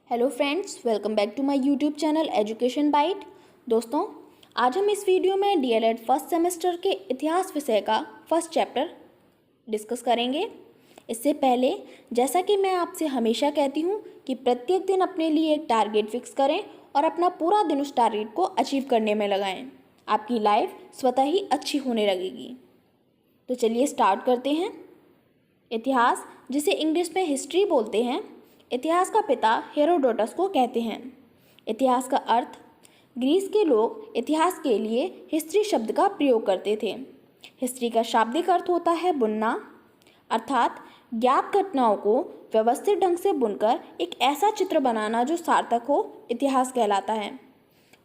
Hello friends, welcome back to my YouTube channel education byte. दोस्तों, आज हम इस वीडियो में डीएलएड फर्स्ट सेमेस्टर के इतिहास विषय का फर्स्ट चैप्टर डिस्कस करेंगे। इससे पहले, जैसा कि मैं आपसे हमेशा कहती हूँ कि प्रत्येक दिन अपने लिए एक टारगेट फिक्स करें और अपना पूरा दिन उस टारगेट को अचीव करने में लगाएं। आपकी लाइफ स्वतः ही अच्छी होने लगेगी। तो चलिए स्टार्ट करते हैं। इतिहास, जिसे इंग्लिश में हिस्ट्री बोलते हैं, इतिहास का पिता हेरोडोटस को कहते हैं। इतिहास का अर्थ, ग्रीस के लोग इतिहास के लिए हिस्ट्री शब्द का प्रयोग करते थे। हिस्ट्री का शाब्दिक अर्थ होता है बुनना, अर्थात ज्ञात घटनाओं को व्यवस्थित ढंग से बुनकर एक ऐसा चित्र बनाना जो सार्थक हो, इतिहास कहलाता है।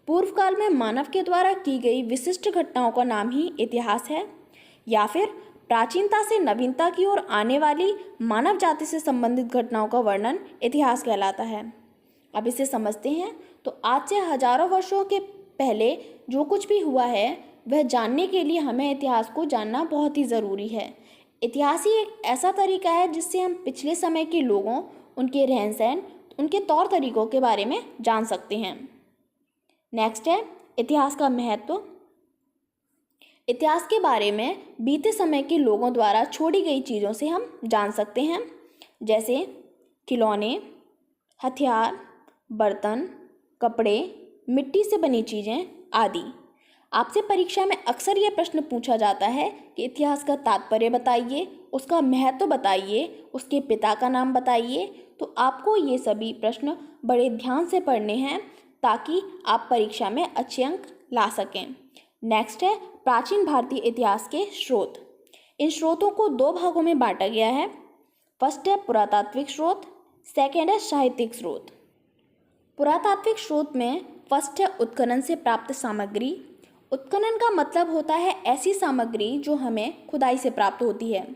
पूर्व काल में मानव के द्वारा की गई विशिष्ट घटनाओं का नाम ही इतिहास है, या फिर प्राचीनता से नवीनता की ओर आने वाली मानव जाति से संबंधित घटनाओं का वर्णन इतिहास कहलाता है। अब इसे समझते हैं। तो आज से हजारों वर्षों के पहले जो कुछ भी हुआ है वह जानने के लिए हमें इतिहास को जानना बहुत ही ज़रूरी है। इतिहास ही एक ऐसा तरीका है जिससे हम पिछले समय के लोगों, उनके रहन सहन, उनके तौर तरीकों के बारे में जान सकते हैं। नेक्स्ट है इतिहास का महत्व। इतिहास के बारे में बीते समय के लोगों द्वारा छोड़ी गई चीज़ों से हम जान सकते हैं, जैसे खिलौने, हथियार, बर्तन, कपड़े, मिट्टी से बनी चीज़ें आदि। आपसे परीक्षा में अक्सर यह प्रश्न पूछा जाता है कि इतिहास का तात्पर्य बताइए, उसका महत्व बताइए, उसके पिता का नाम बताइए। तो आपको ये सभी प्रश्न बड़े ध्यान से पढ़ने हैं ताकि आप परीक्षा में अच्छे अंक ला सकें। नेक्स्ट है प्राचीन भारतीय इतिहास के स्रोत। इन स्रोतों को दो भागों में बांटा गया है। फर्स्ट है पुरातात्विक स्रोत, सेकेंड है साहित्यिक स्रोत। पुरातात्विक स्रोत में फर्स्ट है उत्खनन से प्राप्त सामग्री। उत्खनन का मतलब होता है ऐसी सामग्री जो हमें खुदाई से प्राप्त होती है।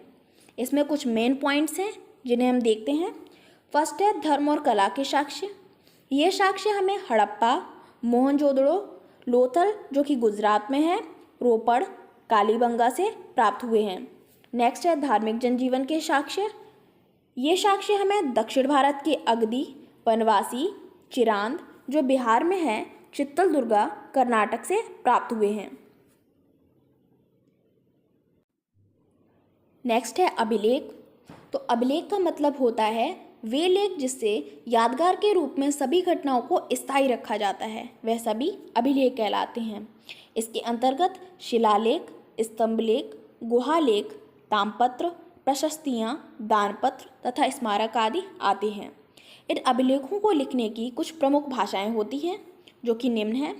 इसमें कुछ मेन पॉइंट्स हैं जिन्हें हम देखते हैं। फर्स्ट है धर्म और कला के साक्ष्य। ये साक्ष्य हमें हड़प्पा, मोहनजोदड़ो, लोथल जो कि गुजरात में है, रोपड़, कालीबंगा से प्राप्त हुए हैं। नेक्स्ट है धार्मिक जनजीवन के साक्ष्य। ये साक्ष्य हमें दक्षिण भारत के अगदी, बनवासी, चिरांद जो बिहार में है, चित्तल दुर्गा कर्नाटक से प्राप्त हुए हैं। नेक्स्ट है अभिलेख। तो अभिलेख का मतलब होता है वे लेख जिससे यादगार के रूप में सभी घटनाओं को स्थायी रखा जाता है, वह सभी अभिलेख कहलाते हैं। इसके अंतर्गत शिलालेख, स्तंभलेख, गुहालेख, ताम्रपत्र, प्रशस्तियाँ, दानपत्र तथा स्मारक आदि आते हैं। इन अभिलेखों को लिखने की कुछ प्रमुख भाषाएं होती हैं जो कि निम्न हैं।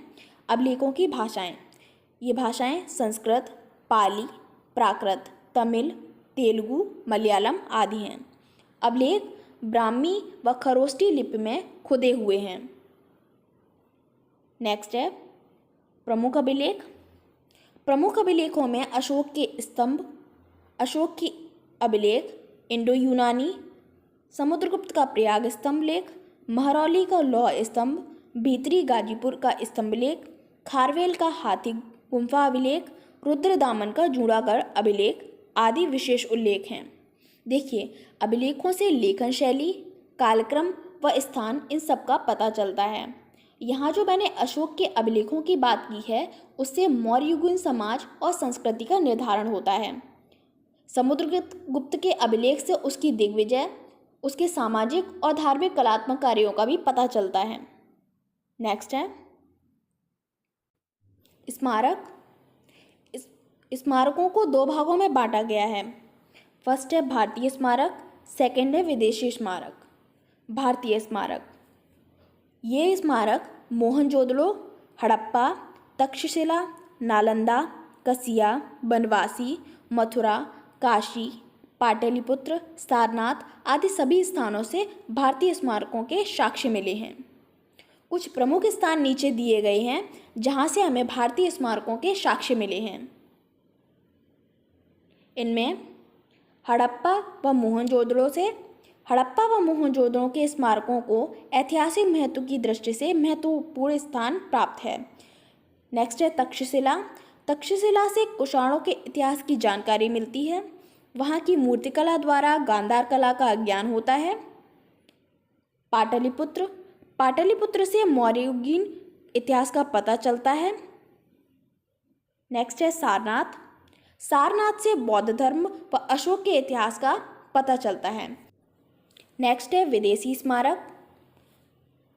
अभिलेखों की भाषाएं, ये भाषाएं संस्कृत, पाली, प्राकृत, तमिल, तेलुगु, मलयालम आदि हैं। अभिलेख ब्राह्मी व खरोष्टी लिपि में खुदे हुए हैं। नेक्स्ट है प्रमुख अभिलेख। प्रमुख अभिलेखों में अशोक के स्तंभ, अशोक की अभिलेख, इंडो यूनानी, समुद्रगुप्त का प्रयाग स्तंभ लेख, महरौली का लौह स्तंभ, भीतरी गाजीपुर का स्तंभ लेख, खारवेल का हाथी गुम्फा अभिलेख, रुद्रदामन का जूनागढ़ अभिलेख आदि विशेष उल्लेख हैं। देखिए, अभिलेखों से लेखन शैली, कालक्रम व स्थान इन सब का पता चलता है। यहाँ जो मैंने अशोक के अभिलेखों की बात की है उससे मौर्ययुगीन समाज और संस्कृति का निर्धारण होता है। समुद्रगुप्त के अभिलेख से उसकी दिग्विजय, उसके सामाजिक और धार्मिक कलात्मक कार्यों का भी पता चलता है। नेक्स्ट है स्मारक। स्मारकों को दो भागों में बांटा गया है। फर्स्ट है भारतीय स्मारक, सेकेंड है विदेशी स्मारक। भारतीय स्मारक, ये स्मारक मोहनजोदड़ो, हड़प्पा, तक्षशिला, नालंदा, कसिया, बनवासी, मथुरा, काशी, पाटलिपुत्र, सारनाथ आदि सभी स्थानों से भारतीय स्मारकों के साक्ष्य मिले हैं। कुछ प्रमुख स्थान नीचे दिए गए हैं जहां से हमें भारतीय स्मारकों के साक्ष्य मिले हैं। इनमें हड़प्पा व मोहनजोदड़ो के स्मारकों को ऐतिहासिक महत्व की दृष्टि से महत्वपूर्ण स्थान प्राप्त है। नेक्स्ट है तक्षशिला। तक्षशिला से कुषाणों के इतिहास की जानकारी मिलती है। वहाँ की मूर्तिकला द्वारा गांधार कला का ज्ञान होता है। पाटलिपुत्र पाटलिपुत्र से मौर्ययुगीन इतिहास का पता चलता है। नेक्स्ट है सारनाथ। सारनाथ से बौद्ध धर्म व अशोक के इतिहास का पता चलता है। नेक्स्ट है विदेशी स्मारक।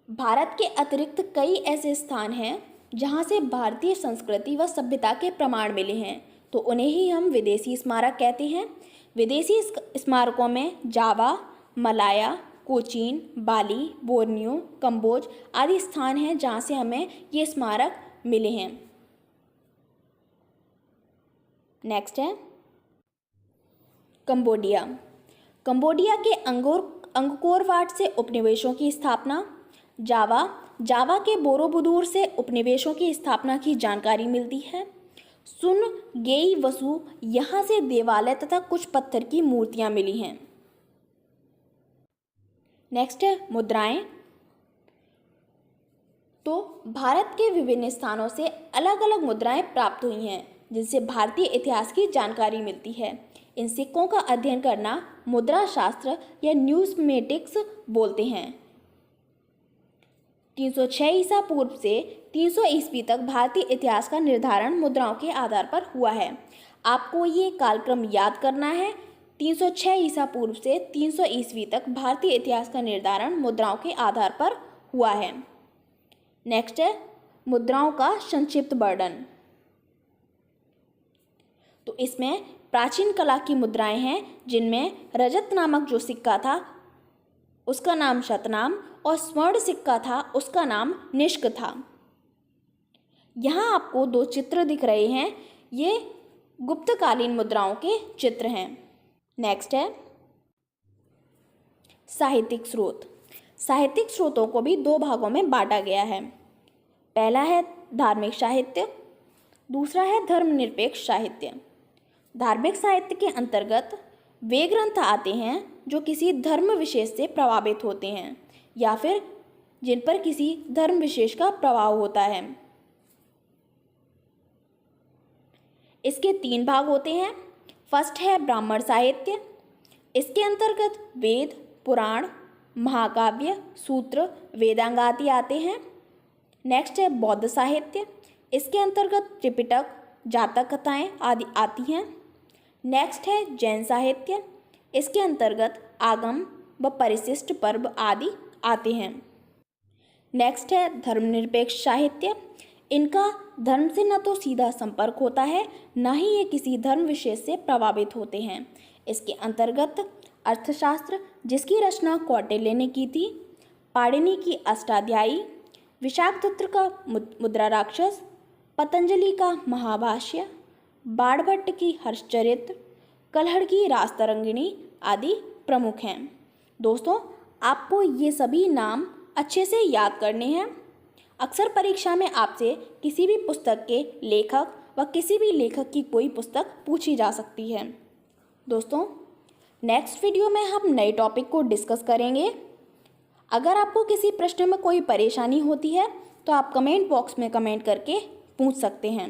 भारत के अतिरिक्त कई ऐसे स्थान हैं जहाँ से भारतीय संस्कृति व सभ्यता के प्रमाण मिले हैं, तो उन्हें ही हम विदेशी स्मारक कहते हैं। विदेशी स्मारकों में जावा, मलाया, कोचीन, बाली, बोर्नियो, कंबोज आदि स्थान हैं जहाँ से हमें ये स्मारक मिले हैं। नेक्स्ट है कंबोडिया। कंबोडिया के अंगकोर वाट से उपनिवेशों की स्थापना। जावा के बोरोबुदूर से उपनिवेशों की स्थापना की जानकारी मिलती है। सुन गेई वसु, यहाँ से देवालय तथा कुछ पत्थर की मूर्तियाँ मिली हैं। नेक्स्ट है मुद्राएं। तो भारत के विभिन्न स्थानों से अलग अलग मुद्राएं प्राप्त हुई हैं जिनसे भारतीय इतिहास की जानकारी मिलती है। इन सिक्कों का अध्ययन करना मुद्रा शास्त्र या न्यूमिस्मेटिक्स बोलते हैं। 306 ईसा पूर्व से 300 ईस्वी तक भारतीय इतिहास का निर्धारण मुद्राओं के आधार पर हुआ है। आपको ये कालक्रम याद करना है। 306 ईसा पूर्व से 300 ईस्वी तक भारतीय इतिहास का निर्धारण मुद्राओं के आधार पर हुआ है। नेक्स्ट है मुद्राओं का संक्षिप्त वर्णन। तो इसमें प्राचीन कला की मुद्राएं हैं जिनमें रजत नामक जो सिक्का था उसका नाम शतनाम और स्वर्ण सिक्का था उसका नाम निष्क था। यहाँ आपको दो चित्र दिख रहे हैं, ये गुप्तकालीन मुद्राओं के चित्र हैं। नेक्स्ट है साहित्यिक स्रोत। साहित्यिक स्रोतों को भी दो भागों में बांटा गया है। पहला है धार्मिक साहित्य, दूसरा है धर्मनिरपेक्ष साहित्य। धार्मिक साहित्य के अंतर्गत वे ग्रंथ आते हैं जो किसी धर्म विशेष से प्रभावित होते हैं या फिर जिन पर किसी धर्म विशेष का प्रभाव होता है। इसके 3 भाग होते हैं। फर्स्ट है ब्राह्मण साहित्य। इसके अंतर्गत वेद, पुराण, महाकाव्य, सूत्र, वेदांग आदि आते हैं। नेक्स्ट है बौद्ध साहित्य। इसके अंतर्गत त्रिपिटक, जातक कथाएं आदि आती हैं। नेक्स्ट है जैन साहित्य। इसके अंतर्गत आगम व परिशिष्ट पर्व आदि आते हैं। नेक्स्ट है धर्मनिरपेक्ष साहित्य। इनका धर्म से न तो सीधा संपर्क होता है न ही ये किसी धर्म विशेष से प्रभावित होते हैं। इसके अंतर्गत अर्थशास्त्र जिसकी रचना कौटिल्य ने की थी, पाणिनि की अष्टाध्यायी, विशाखदत्त का मुद्रा राक्षस, पतंजलि का महाभाष्य, बाणभट्ट की हर्षचरित्र, कल्हड़ की रासतरंगिणी आदि प्रमुख हैं। दोस्तों, आपको ये सभी नाम अच्छे से याद करने हैं। अक्सर परीक्षा में आपसे किसी भी पुस्तक के लेखक व किसी भी लेखक की कोई पुस्तक पूछी जा सकती है। दोस्तों, नेक्स्ट वीडियो में हम नए टॉपिक को डिस्कस करेंगे। अगर आपको किसी प्रश्न में कोई परेशानी होती है तो आप कमेंट बॉक्स में कमेंट करके पूछ सकते हैं।